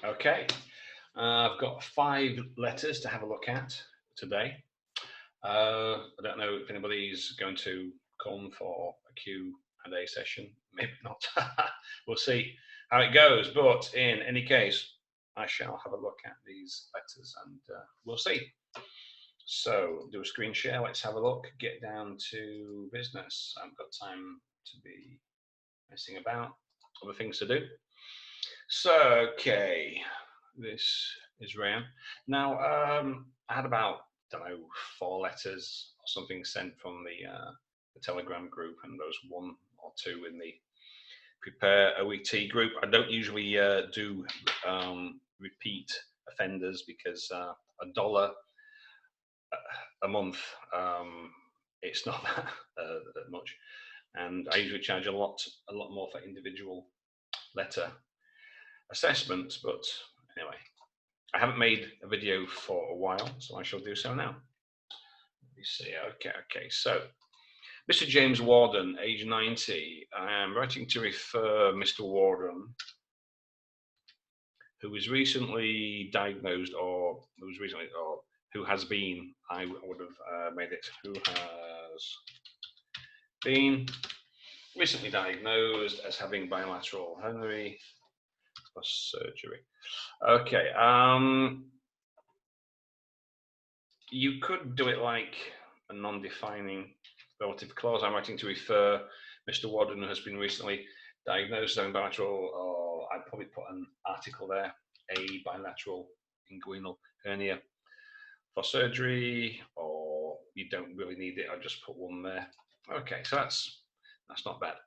Okay, I've got 5 letters to have a look at today. I don't know if anybody's going to come for a Q&A session. Maybe not. We'll see how it goes. But in any case, I shall have a look at these letters and we'll see. So do a screen share. Let's have a look. Get down to business. I haven't got time to be messing about. Other things to do. So, okay, this is Ryan. Now, I had about, I don't know, 4 letters or something sent from the Telegram group, and there was 1 or 2 in the Prepare OET group. I don't usually do repeat offenders because $1 a month, it's not that much, and I usually charge a lot more for individual letter assessments. But anyway, I haven't made a video for a while, so I shall do so now. Let me see. Okay. So, Mr. James Warden, age 90. I am writing to refer Mr. Warden, who was recently diagnosed, or who has been. I would have made it. Who has been recently diagnosed as having bilateral hernia for surgery. Okay. You could do it like a non-defining relative clause. I'm writing to refer Mr. Warden, who has been recently diagnosed as having bilateral, or I'd probably put an article there, a bilateral inguinal hernia for surgery, or you don't really need it. I'll just put 1 there. Okay, so that's not bad.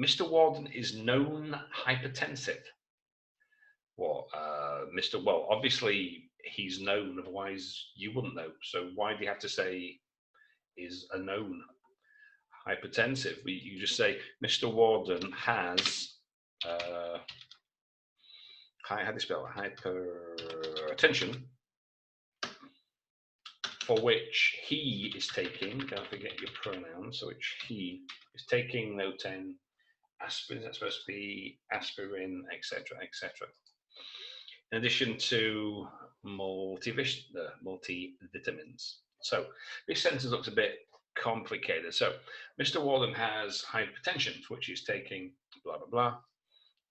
Mr. Warden is known hypertensive. Well, well, obviously he's known, otherwise you wouldn't know. So why do you have to say is a known hypertensive? You just say Mr. Warden has, how do you spell it? Hypertension, for which he is taking, don't forget your pronouns, so which he is taking, note 10, aspirin, that's supposed to be aspirin, etc., etc. In addition to multivitamins. So this sentence looks a bit complicated. So Mr. Warden has hypertension, which he's taking blah, blah,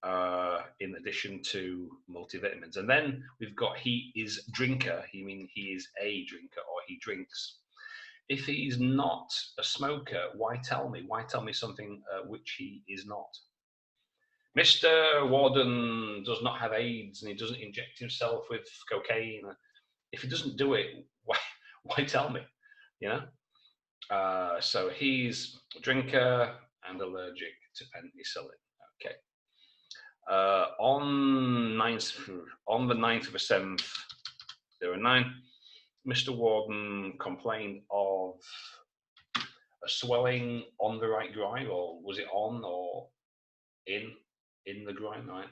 blah, in addition to multivitamins. And then we've got he is drinker. He is a drinker, or he drinks. If he's not a smoker, why tell me? Why tell me something which he is not? Mr. Warden does not have AIDS and he doesn't inject himself with cocaine. If he doesn't do it, why tell me? You know? So he's a drinker and allergic to penicillin. Okay. On the 9th of the 7th, 09, Mr. Warden complained of a swelling on the right groin, or was it on or in the groin, right?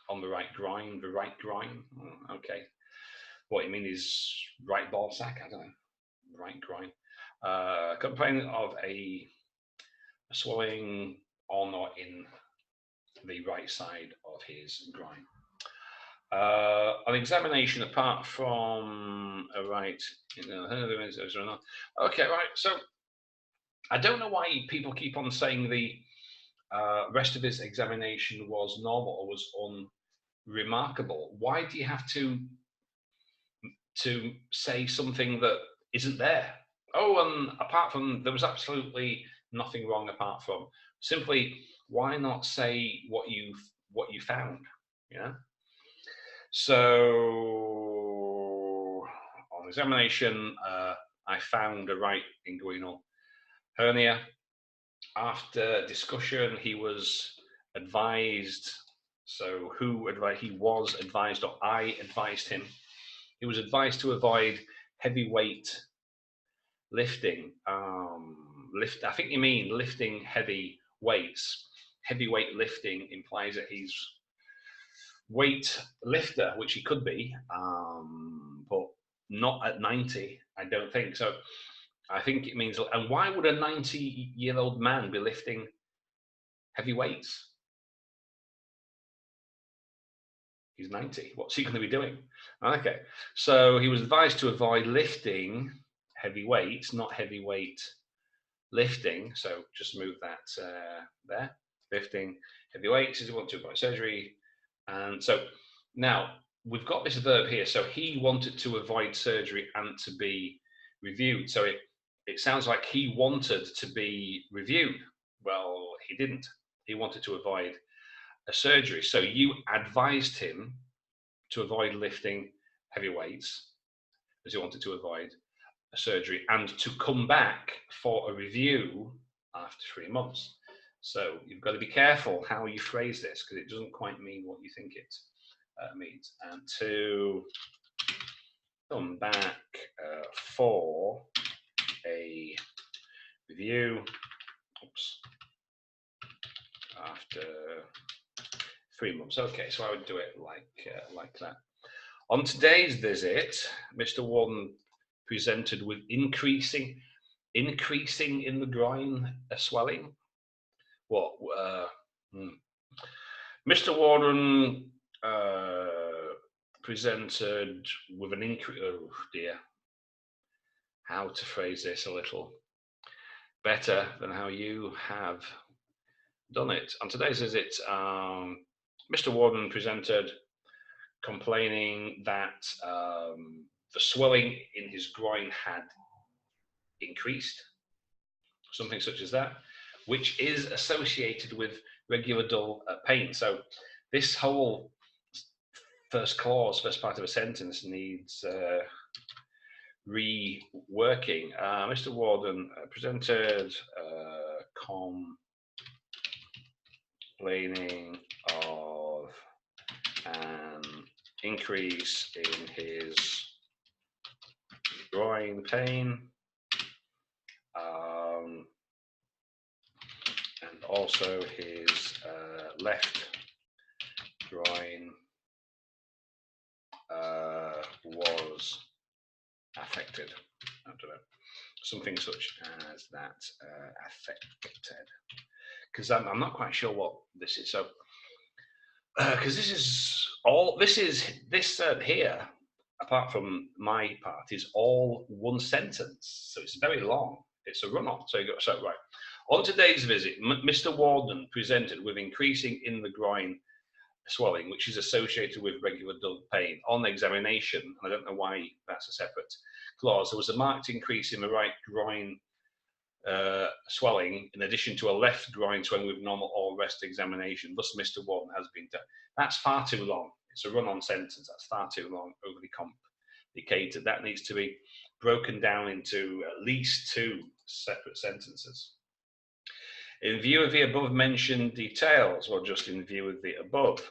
On the right groin, okay. What you mean is right ball sack, I don't know. Right groin. Complaining of a swelling on or in the right side of his groin. On examination, apart from a right, okay, right. So I don't know why people keep on saying the rest of his examination was normal or was unremarkable. Why do you have to say something that isn't there? Oh, and apart from, there was absolutely nothing wrong apart from. Simply, why not say what you found? Yeah. So on examination, I found a right inguinal hernia. After discussion, he was advised. So who advised? He was advised, or I advised him. He was advised to avoid heavyweight lifting. I think you mean lifting heavy weights. Heavyweight lifting implies that he's weight lifter, which he could be, but not at 90. I don't think so. I think it means. And why would a 90-year-old man be lifting heavy weights? He's 90. What's he going to be doing? Okay, so he was advised to avoid lifting heavy weights, not heavyweight lifting. So just move that there. Lifting heavy weights. Does he want to avoid surgery? And so now we've got this verb here. So he wanted to avoid surgery and to be reviewed. So it sounds like he wanted to be reviewed. Well, he didn't. He wanted to avoid a surgery. So you advised him to avoid lifting heavy weights as he wanted to avoid a surgery and to come back for a review after 3 months. So you've got to be careful how you phrase this because it doesn't quite mean what you think it means. And to come back for a review after 3 months. Okay, so I would do it like that. On today's visit, Mr. Warden presented with increasing in the groin swelling. What? Mr. Warden presented with an increase. Oh dear. How to phrase this a little better than how you have done it. On today's visit, Mr. Warden presented complaining that the swelling in his groin had increased, something such as that, which is associated with regular dull pain. So this whole first clause, first part of a sentence needs reworking. Mr. Warden presented complaining of an increase in his groin pain and also his left groin was affected. I don't know, something such as that, affected. Because I'm not quite sure what this is. So, because this here, apart from my part, is all one sentence. So it's very long. It's a run-on. So you go, so right. On today's visit, Mr. Warden presented with increasing in the groin swelling, which is associated with regular dull pain. On examination, and I don't know why that's a separate clause, there was a marked increase in the right groin swelling, in addition to a left groin swelling with normal or rest examination. Thus, Mr. Warden has been done. That's far too long. It's a run-on sentence. That's far too long, overly complicated. That needs to be broken down into at least 2 separate sentences. In view of the above mentioned details, or just in view of the above,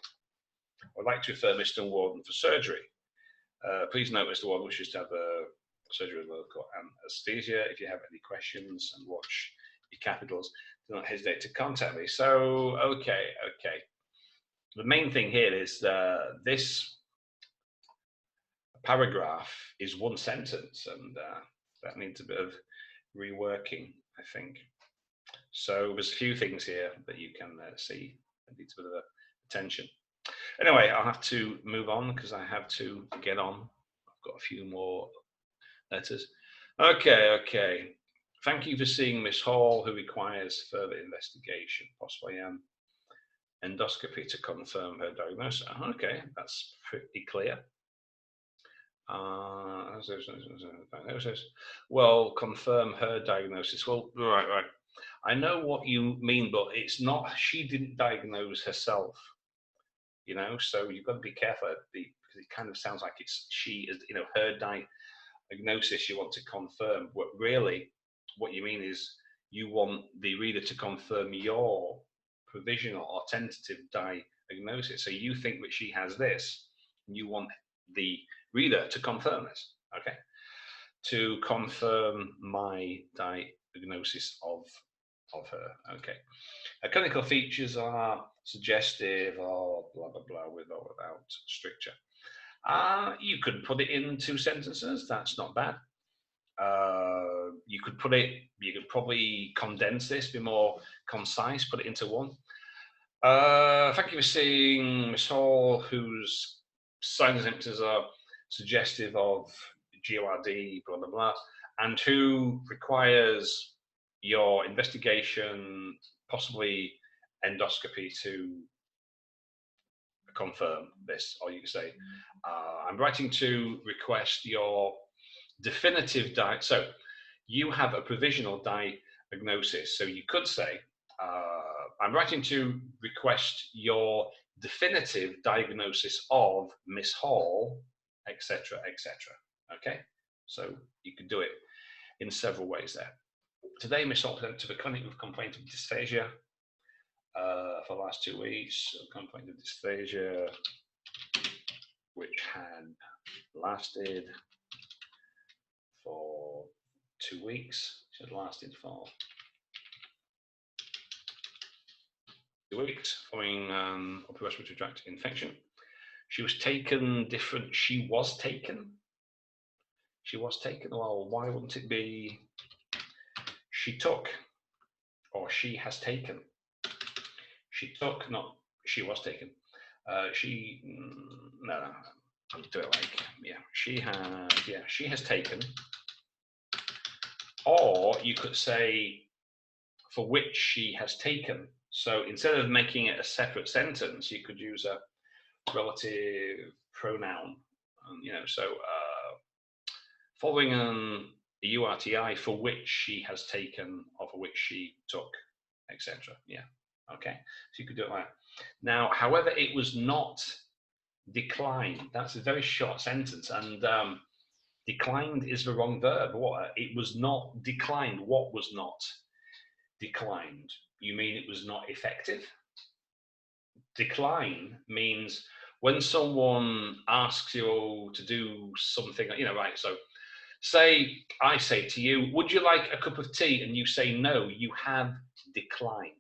I'd like to refer Mr. Warden for surgery. Please note Mr. Warden wishes to have a surgery with local anesthesia. If you have any questions, and watch your capitals, do not hesitate to contact me. So, okay. The main thing here is this paragraph is one sentence, and that needs a bit of reworking, I think. So there's a few things here that you can see that needs a bit of attention. Anyway, I'll have to move on because I have to get on. I've got a few more letters. Okay. Thank you for seeing Miss Hall, who requires further investigation, possibly endoscopy to confirm her diagnosis. Okay, that's pretty clear. Well, confirm her diagnosis. Well, right. I know what you mean, but it's not, she didn't diagnose herself, you know, so you've got to be careful because it kind of sounds like it's she, you know, her diagnosis you want to confirm. What really, what you mean is you want the reader to confirm your provisional or tentative diagnosis. So you think that she has this, and you want the reader to confirm this, okay? To confirm my diagnosis of her, okay. Clinical features are suggestive or blah, blah, blah, with or without stricture. You could put it in 2 sentences, that's not bad. You could probably condense this, be more concise, put it into 1. Thank you for seeing Miss Hall, whose signs and symptoms are suggestive of GORD, blah, blah, blah, and who requires your investigation, possibly endoscopy to confirm this, or you can say, I'm writing to request your definitive diet. So you have a provisional diagnosis. So you could say, I'm writing to request your definitive diagnosis of Miss Hall, etc., etc. Okay, so you could do it in several ways there. Today, Miss Hall presented to the clinic with complaint of dysphagia for the last 2 weeks. Complaint of dysphagia, which had lasted for 2 weeks. It had lasted for 2 weeks following upper respiratory tract infection. She was taken different. She was taken. She was taken. Well, why wouldn't it be she took or she has taken? She took, not she was taken. She, no, I'll do it like, yeah, she has taken. Or you could say for which she has taken. So instead of making it a separate sentence, you could use a relative pronoun. So following a URTI for which she has taken, or for which she took, etc. Yeah, okay. So you could do it like that. Now, however, it was not declined. That's a very short sentence, and declined is the wrong verb. What? It was not declined. What was not declined? You mean it was not effective? Decline means when someone asks you to do something, right? So say I say to you, would you like a cup of tea? And you say no, you have declined.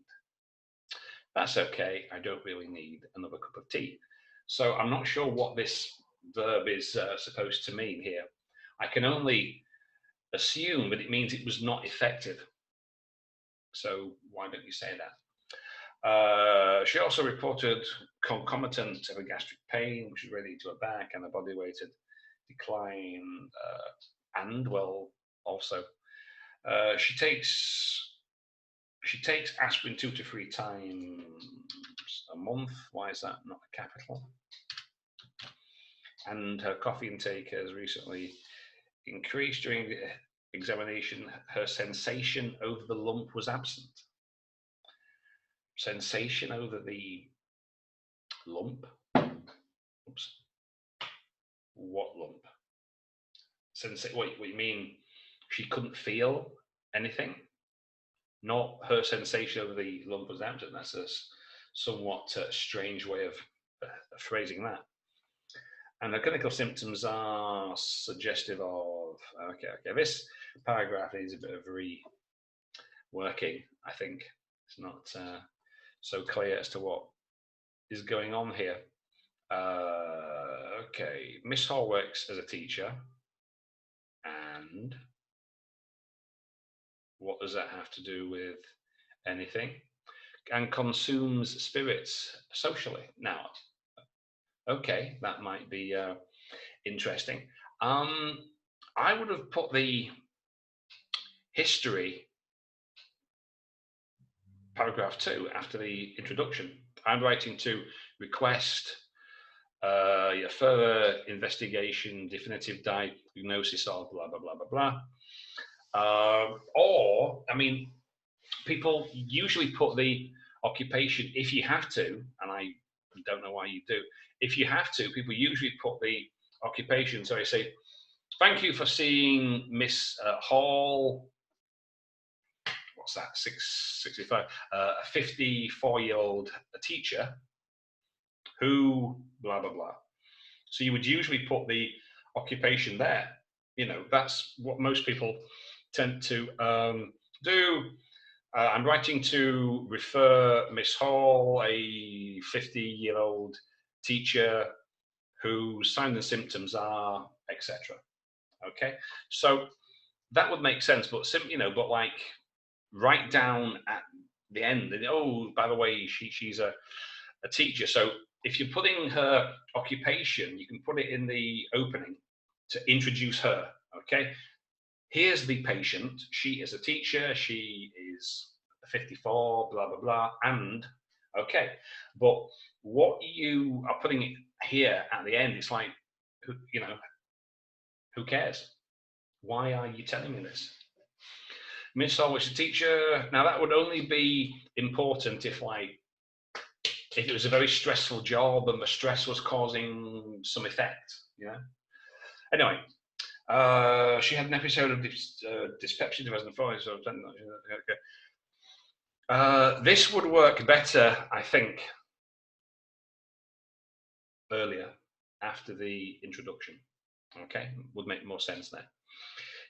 That's okay, I don't really need another cup of tea. So I'm not sure what this verb is supposed to mean here. I can only assume that it means it was not effective. So why don't you say that? She also reported concomitant of a gastric pain, which is related to her back, and a body-weighted decline, and well, also she takes aspirin 2 to 3 times a month. Why is that not a capital? And her coffee intake has recently increased during the examination. Her sensation over the lump was absent. Sensation over the lump? Oops. What lump? What you mean she couldn't feel anything? Not her sensation over the lump was absent. That's a somewhat strange way of phrasing that. And the clinical symptoms are suggestive of, okay, this paragraph needs a bit of reworking, I think. It's not so clear as to what is going on here. Okay, Miss Hall works as a teacher, and what does that have to do with anything? And consumes spirits socially. Now, okay, that might be interesting. I would have put the history paragraph 2 after the introduction. I'm writing to request your further investigation, definitive diagnosis of blah, blah, blah, blah, blah. Or, I mean, people usually put the occupation, if you have to, and I don't know why you do, if you have to, people usually put the occupation. So I say, thank you for seeing Miss Hall. What's that? 65. A 54-year-old teacher who blah blah blah. So you would usually put the occupation there. That's what most people tend to do. I'm writing to refer Miss Hall, a 50-year-old teacher whose signs and symptoms are, etc. Okay, so that would make sense, but but like right down at the end, oh, by the way, she's a teacher. So if you're putting her occupation, you can put it in the opening to introduce her. Okay, here's the patient. She is a teacher. She is 54, blah, blah, blah. And, okay, but what you are putting it here at the end, it's like, you know, who cares? Why are you telling me this? Miss Always a teacher. Now, that would only be important if, like, if it was a very stressful job and the stress was causing some effect, you know? Anyway, she had an episode of dyspepsia in 2004. So okay. This would work better, I think, earlier, after the introduction. Okay, would make more sense there.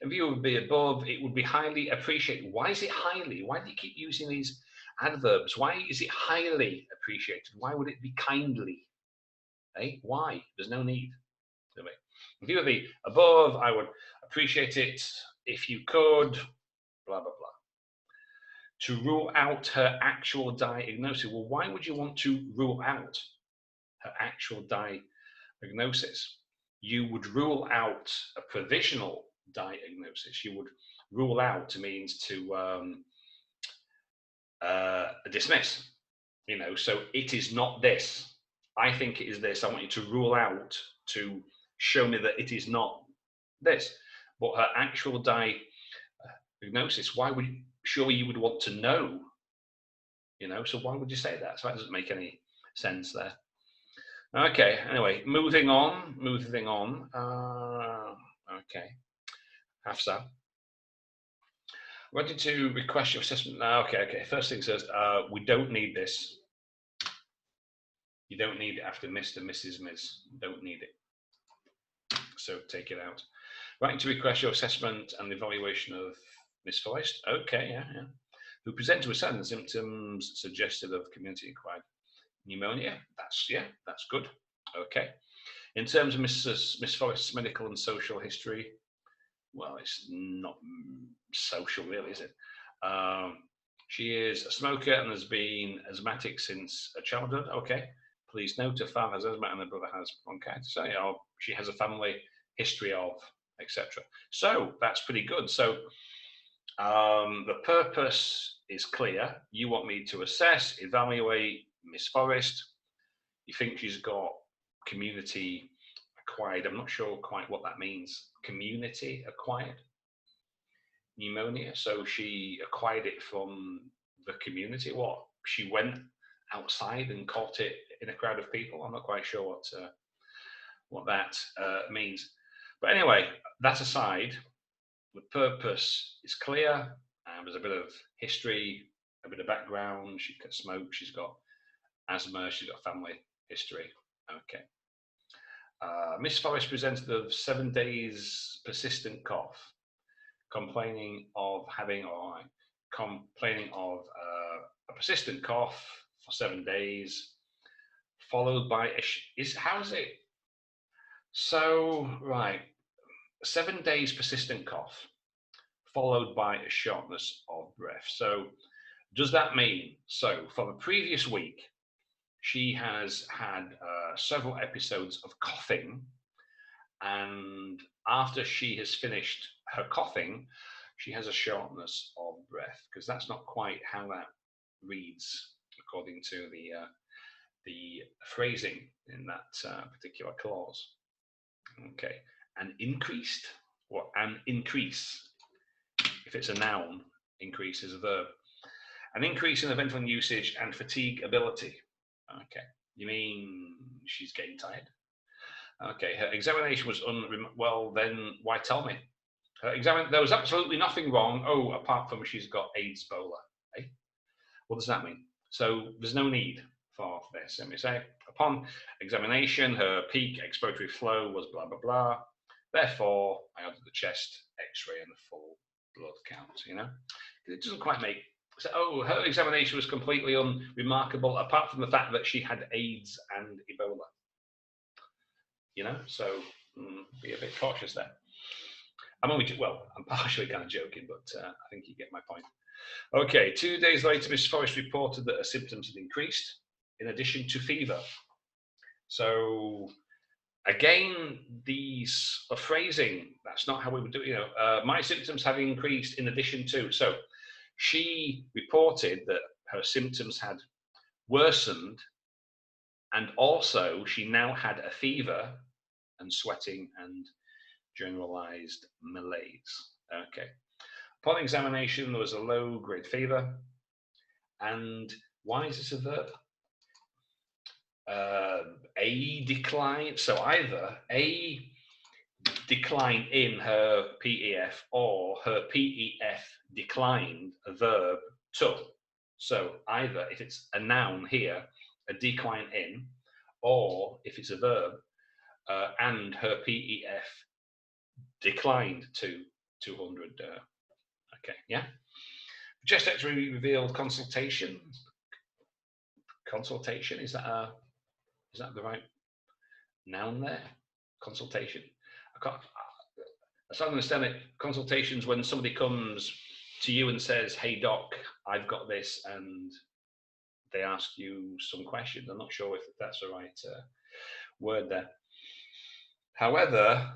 In view would be above, it would be highly appreciated. Why is it highly? Why do you keep using these adverbs? Why is it highly appreciated? Why would it be kindly? Eh? Why? There's no need. In view of the above, I would appreciate it if you could, blah, blah, blah. To rule out her actual diagnosis. Well, why would you want to rule out her actual diagnosis? You would rule out a provisional diagnosis. You would rule out means to dismiss, you know, so it is not this. I think it is this. I want you to rule out, to show me that it is not this. But her actual diagnosis, why would, surely you would want to know, you know, so why would you say that? So that doesn't make any sense there. Okay, anyway, moving on. Okay, Hafsa. Ready to request your assessment now? Okay. First thing says, we don't need this. You don't need it after Mr., Mrs., Ms. Don't need it. So take it out. Writing to request your assessment and evaluation of Miss Forrest. Okay, yeah. Who presented with certain symptoms suggestive of community-acquired pneumonia. That's good. Okay. In terms of Miss Forrest's medical and social history, well, it's not social, really, is it? She is a smoker and has been asthmatic since her childhood. Okay. Please note her father has asthma and her brother has bronchitis. So, you know, she has a family history of, etc. So that's pretty good. So the purpose is clear. You want me to assess, evaluate Miss Forrest. You think she's got community acquired. I'm not sure quite what that means. Community acquired pneumonia. So she acquired it from the community. What? She went outside and caught it in a crowd of people. I'm not quite sure what that means. But anyway, that aside, the purpose is clear. There's a bit of history, a bit of background. She can smoke. She's got asthma. She's got family history. Okay. Miss Forrest presented of 7 days persistent cough, complaining of a persistent cough for 7 days, followed by right, 7 days persistent cough, followed by a shortness of breath. So does that mean, so for the previous week, she has had several episodes of coughing, and after she has finished her coughing, she has a shortness of breath, because that's not quite how that reads according to the phrasing in that particular clause. Okay, an increased or an increase. If it's a noun, increase is a verb. An increase in the ventral usage and fatigue ability. Okay, you mean she's getting tired? Okay, her examination was well, then why tell me? There was absolutely nothing wrong, apart from she's got AIDS Ebola. Eh? What does that mean? So there's no need for this. Let me say, upon examination, her peak expiratory flow was blah, blah, blah. Therefore, I ordered the chest x-ray and the full blood count, you know? It doesn't quite make so, her examination was completely unremarkable, apart from the fact that she had AIDS and Ebola. You know, so be a bit cautious there. I'm partially kind of joking, but I think you get my point. Okay, 2 days later, Miss Forrest reported that her symptoms had increased, in addition to fever. So again, these are phrasing. That's not how we would do it. My symptoms have increased in addition to. So she reported that her symptoms had worsened, and also she now had a fever and sweating and generalized malaise. Okay. Upon examination, there was a low-grade fever. And why is this a verb? A decline. So either a decline in her PEF or her PEF declined a verb to. So either if it's a noun here, a decline in, or if it's a verb, and her PEF declined to 200. Okay, yeah. Chest X-ray revealed consultation. Consultation, is that the right noun there? Consultation. I don't understand it. Consultations when somebody comes to you and says, "Hey doc, I've got this," and they ask you some questions. I'm not sure if that's the right word there. However,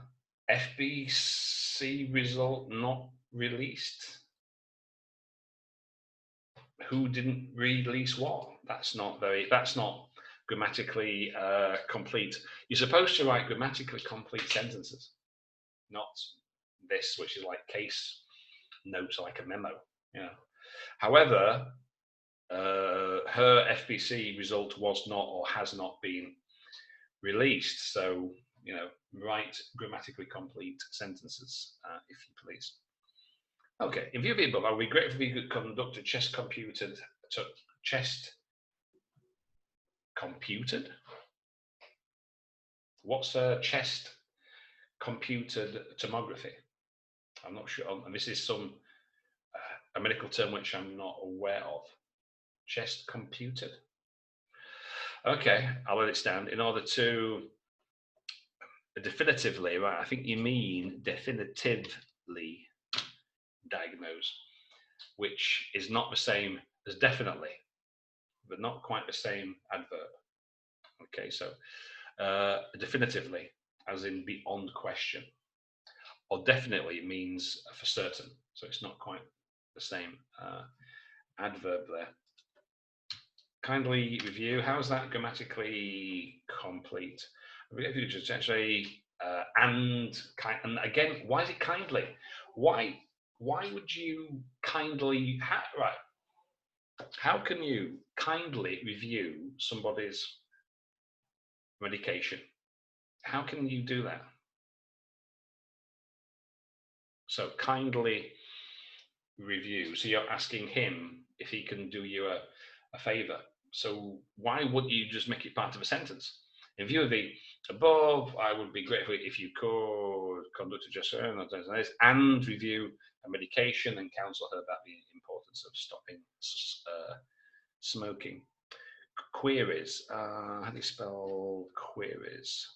FBC result not released. Who didn't release what? That's not grammatically complete. You're supposed to write grammatically complete sentences, not this, which is like case notes, like a memo. However, her FBC result was not or has not been released. So, write grammatically complete sentences, if you please. Okay, in view of the above, I would be grateful if you could conduct a chest computed. What's a chest computed tomography? I'm not sure. This is a medical term which I'm not aware of. Chest computed. Okay, I'll let it stand. In order to definitively, right? I think you mean definitively diagnose, which is not the same as definitely, but not quite the same adverb. Okay, so definitively, as in beyond question, or definitely means for certain. So it's not quite the same adverb there. Kindly review. How is that grammatically complete? If you just actually and again, why is it kindly? Why would you kindly? How can you kindly review somebody's medication? How can you do that? So kindly review. So you're asking him if he can do you a favor. So why wouldn't you just make it part of a sentence? In view of the above, I would be grateful if you could conduct a gesture and review a medication and counsel her about the importance of stopping smoking. Queries. How do you spell queries?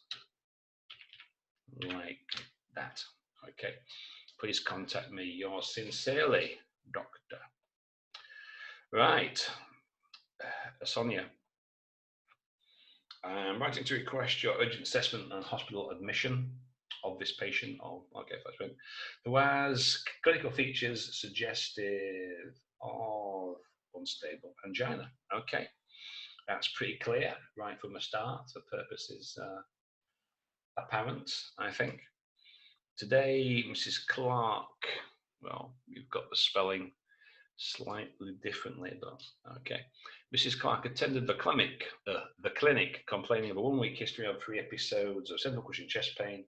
Like that. Okay. Please contact me. Yours sincerely, Doctor. Right. Sonia. I'm writing to request your urgent assessment and hospital admission of this patient. Who has clinical features suggestive of unstable angina. Okay. That's pretty clear right from the start. The purpose is apparent, I think. Today, Mrs. Clark, well, you've got the spelling slightly differently, but okay. Mrs. Clark attended the clinic complaining of a 1-week history of 3 episodes of central crushing chest pain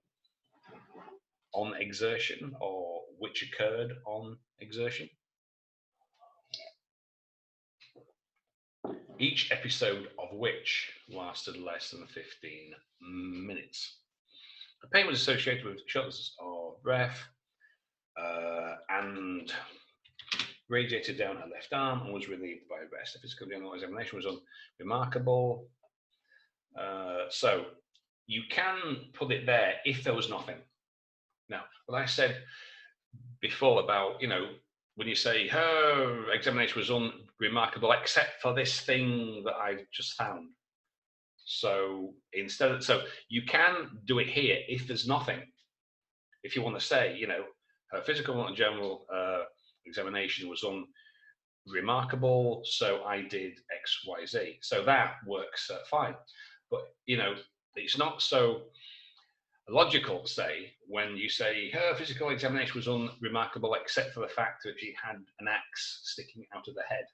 on exertion, or which occurred on exertion. Each episode of which lasted less than 15 minutes. The pain was associated with shortness of breath and radiated down her left arm and was relieved by rest. The physical examination was unremarkable. So you can put it there if there was nothing. Now, what I said before about, when you say her examination was unremarkable except for this thing that I just found. So instead of, so you can do it here if there's nothing. If you want to say, you know, her physical and general examination was unremarkable, so I did X, Y, Z. So that works fine. But, you know, it's not so logical, say, when you say her physical examination was unremarkable, except for the fact that she had an axe sticking out of the head,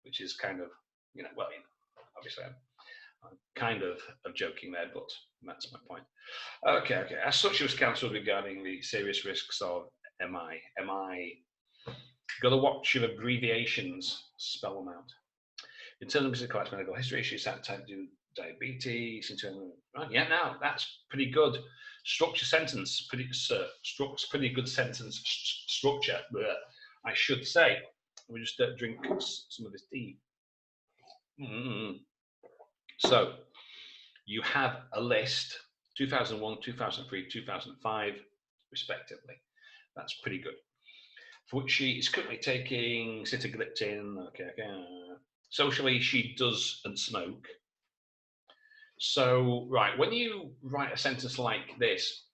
which is kind of, you know, well, you know, obviously I'm kind of joking there, but that's my point. Okay. As such, she was counselled regarding the serious risks of MI. Got to watch your abbreviations, spell them out. In terms of Mrs. Clark's medical history, she's had type 2 diabetes. Yeah, now that's pretty good. Structure sentence, pretty good sentence structure. I should say. We just drink some of this tea. So you have a list, 2001, 2003, 2005, respectively. That's pretty good. For which she is currently taking sitagliptin. Okay. Socially, she doesn't smoke. So, right, when you write a sentence like this,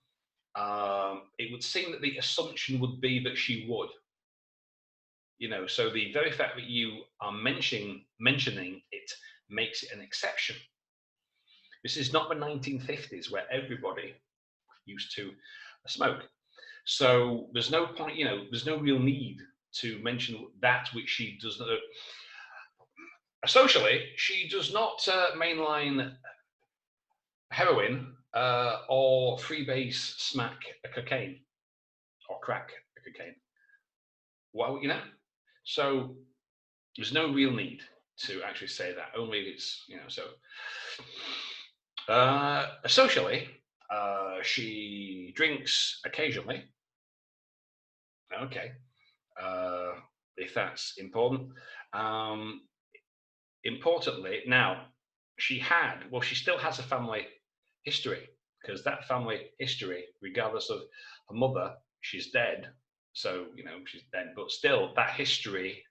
it would seem that the assumption would be that she would. You know, so the very fact that you are mentioning it makes it an exception. This is not the 1950s where everybody used to smoke. So there's no point, you know, there's no real need to mention that which she does not. Socially, she does not mainline heroin or freebase smack cocaine or crack cocaine. Well, you know, so there's no real need to actually say that. Only if it's, you know, so. Socially, she drinks occasionally. Okay, if that's important. Importantly, now she still has a family history, because that family history, regardless of her mother, she's dead. So, you know, she's dead, but still that history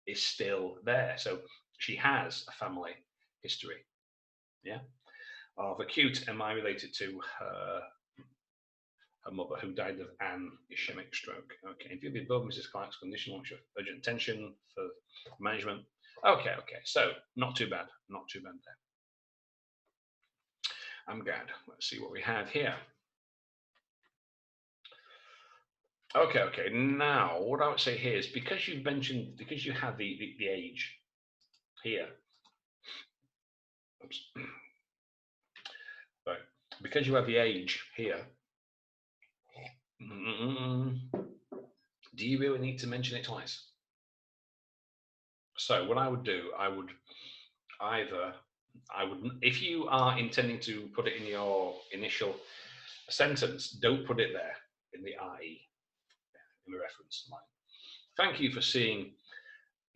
is still there. So she has a family history. Yeah. Of acute MI related to her mother, who died of an ischemic stroke. Okay, in view of the above, Mrs. Clark's condition wants your urgent attention for management. Okay, so not too bad there. I'm glad. Let's see what we have here. Okay. Now, what I would say here is, because you have the age here. Oops. Right. Because you have the age here. Do you really need to mention it twice? So what I would do, I would, if you are intending to put it in your initial sentence, don't put it there in the IE, in the reference line. Thank you for seeing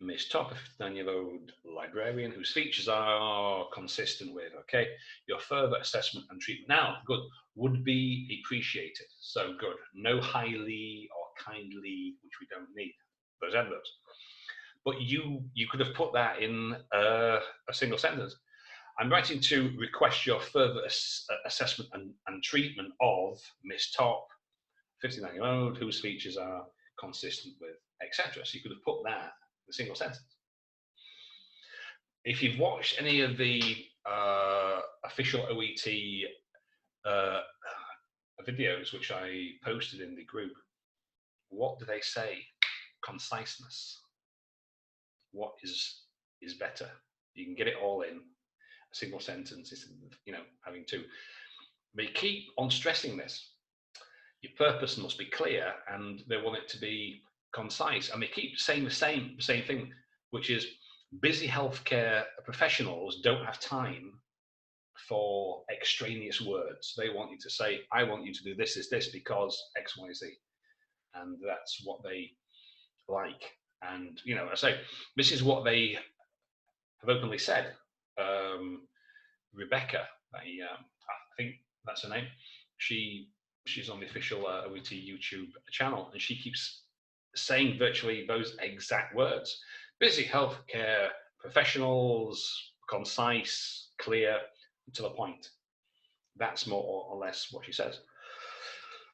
Miss Top, a 59-year-old librarian whose features are consistent with, okay, your further assessment and treatment. Now, good, would be appreciated. So good. No highly or kindly, which we don't need, those adverbs. But you could have put that in a single sentence. I'm writing to request your further assessment and treatment of Miss Top, 59-year-old, whose features are consistent with, etc. So you could have put that in a single sentence. If you've watched any of the official OET videos, which I posted in the group, what do they say? Conciseness. What is better? You can get it all in a single sentence instead of, you know, having two. They keep on stressing this. Your purpose must be clear, and they want it to be concise. And they keep saying the same thing, which is busy healthcare professionals don't have time for extraneous words. They want you to say, I want you to do this because X, Y, Z. And that's what they like. And, you know, I say, this is what they have openly said. Rebecca, I think that's her name. She's on the official OET YouTube channel, and she keeps saying virtually those exact words. Busy healthcare professionals, concise, clear. to the point. That's more or less what she says.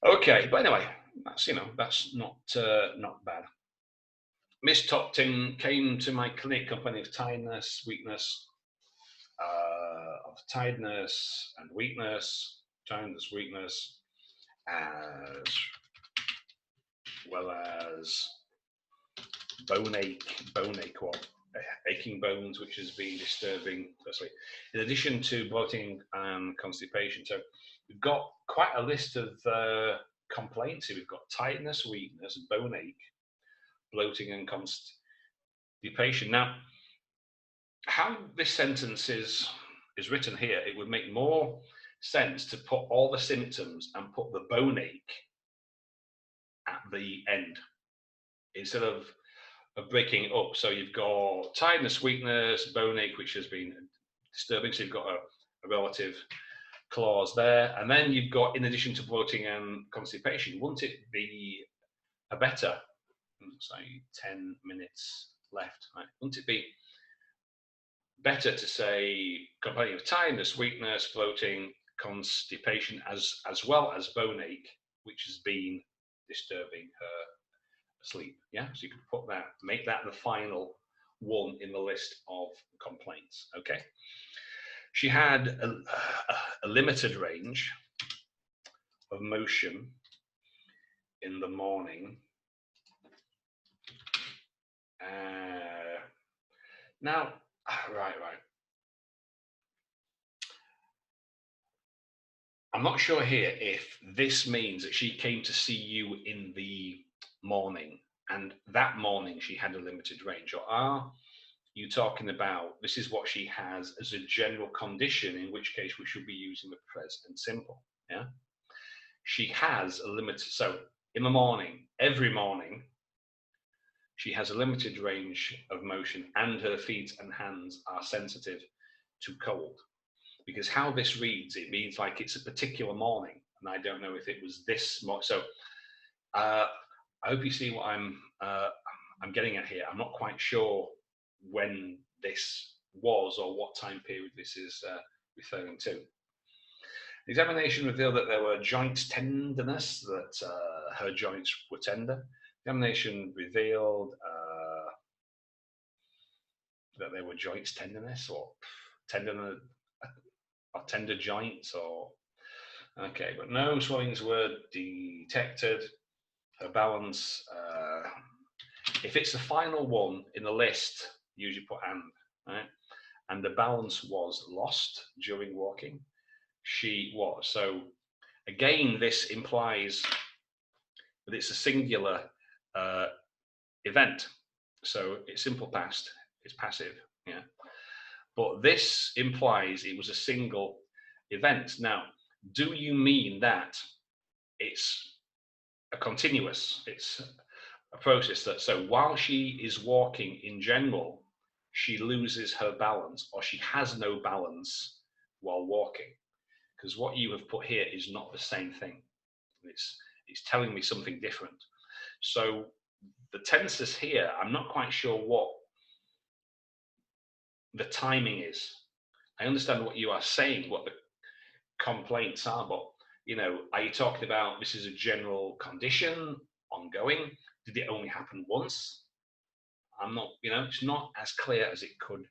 Okay, but anyway, that's that's not bad. Miss Topton came to my clinic complaining of tiredness, weakness, tiredness, as well as bone ache, or aching bones, which has been disturbing her sleep, in addition to bloating and constipation. So we've got quite a list of complaints here. We've got tiredness, weakness, bone ache, bloating and constipation. Now, how this sentence is written here, it would make more sense to put all the symptoms and put the bone ache at the end instead of breaking it up. So you've got tiredness, weakness, bone ache, which has been disturbing. So you've got a relative clause there. And then you've got, in addition to bloating and constipation, wouldn't it be a better, say 10 minutes left, right? Wouldn't it be better to say complaining of tiredness, weakness, bloating, constipation, as well as bone ache, which has been disturbing her sleep? Yeah, so you can put that, make that the final one in the list of complaints. Okay. She had a limited range of motion in the morning. Now, right. I'm not sure here if this means that she came to see you in the morning, and that morning she had a limited range, or are you talking about this is what she has as a general condition, in which case we should be using the present simple? Yeah, she has a limited, so in the morning, every morning, she has a limited range of motion and her feet and hands are sensitive to cold. Because how this reads, it means like it's a particular morning, and I don't know if it was this morning. So I hope you see what I'm getting at here. I'm not quite sure when this was or what time period this is referring to. The examination revealed that there were joint tenderness, that her joints were tender. The examination revealed that there were joints tenderness or tender joints, or okay, but no swellings were detected. Her balance, if it's the final one in the list, usually put and, right? And the balance was lost during walking. She was. So again, this implies that it's a singular event. So it's simple past, it's passive, yeah. But this implies it was a single event. Now, do you mean that it's a continuous, it's a process that, so while she is walking in general, she loses her balance, or she has no balance while walking? Because what you have put here is not the same thing. It's telling me something different. So the tenses here, I'm not quite sure what the timing is. I understand what you are saying, what the complaints are, but are you talking about this is a general condition, ongoing? Did it only happen once? I'm not, it's not as clear as it could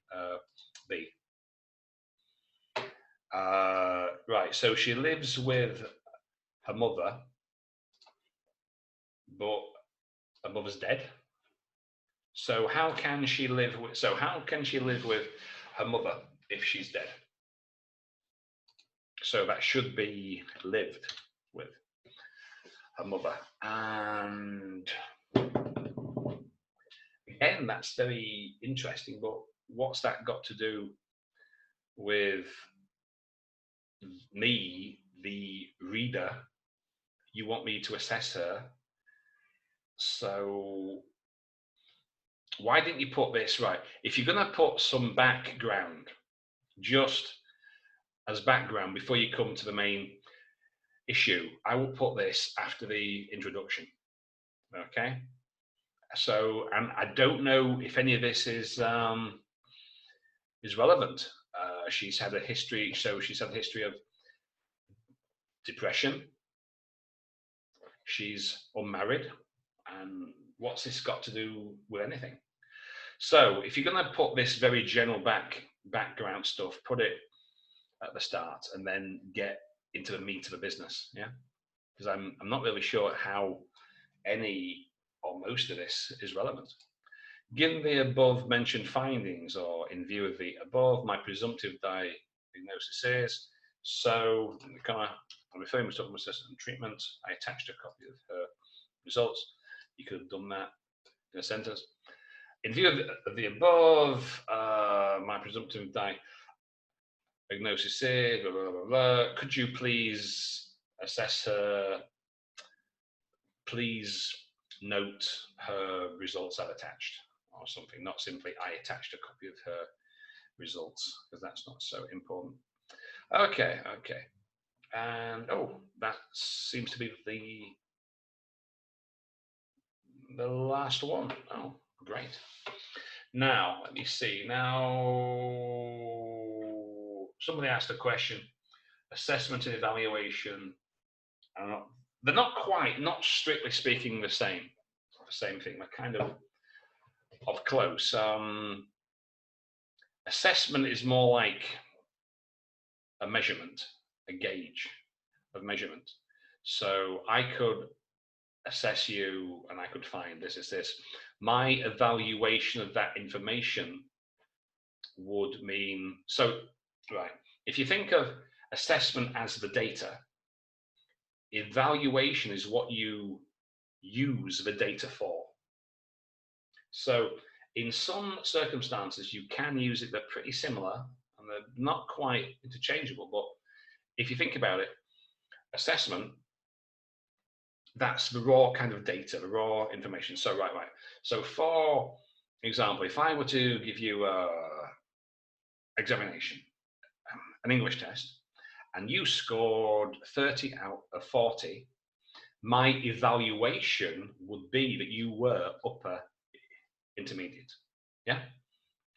be. Right, so she lives with her mother, but her mother's dead. So how can she live with her mother if she's dead? So that should be lived with her mother. And again, that's very interesting, but what's that got to do with me, the reader? You want me to assess her. So why didn't you put this, right? If you're going to put some background, just as background before you come to the main issue, I will put this after the introduction. Okay. So, and I don't know if any of this is relevant. She's had a history, so she's had a history of depression. She's unmarried. And what's this got to do with anything? So if you're going to put this very general background stuff, put it at the start and then get into the meat of the business. Yeah, because I'm not really sure how any or most of this is relevant. Given the above mentioned findings, or in view of the above, my presumptive diagnosis is, so I'm referring to assessment and treatment. I attached a copy of her results. You could have done that in a sentence. In view of the above, my presumptive diagnosis is, blah, blah, blah, blah. Could you please assess her? Please note her results I've attached, or something, not simply I attached a copy of her results, because that's not so important. Okay. And that seems to be the last one. Oh, great. Now, let me see. Now, somebody asked a question, assessment and evaluation. They're not strictly speaking the same thing. They're kind of close. Assessment is more like a measurement, a gauge of measurement. So I could assess you and I could find this is this. My evaluation of that information would mean, so, right, if you think of assessment as the data, evaluation is what you use the data for. So in some circumstances, you can use it, they're pretty similar, and they're not quite interchangeable, but if you think about it, assessment, that's the raw kind of data, the raw information. So, right. So for example, if I were to give you an examination, an English test, and you scored 30 out of 40, my evaluation would be that you were upper intermediate. Yeah.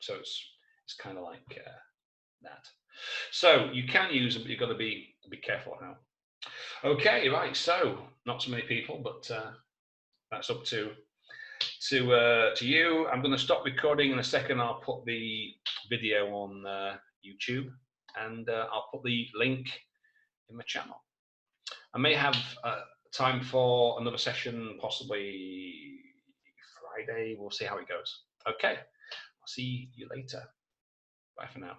So it's kind of like that. So you can use them, but you've got to be careful how. Okay, right. So not so many people, but that's up to you. I'm going to stop recording in a second. I'll put the video on YouTube, and I'll put the link in my channel. I may have time for another session, possibly Friday. We'll see how it goes. Okay, I'll see you later. Bye for now.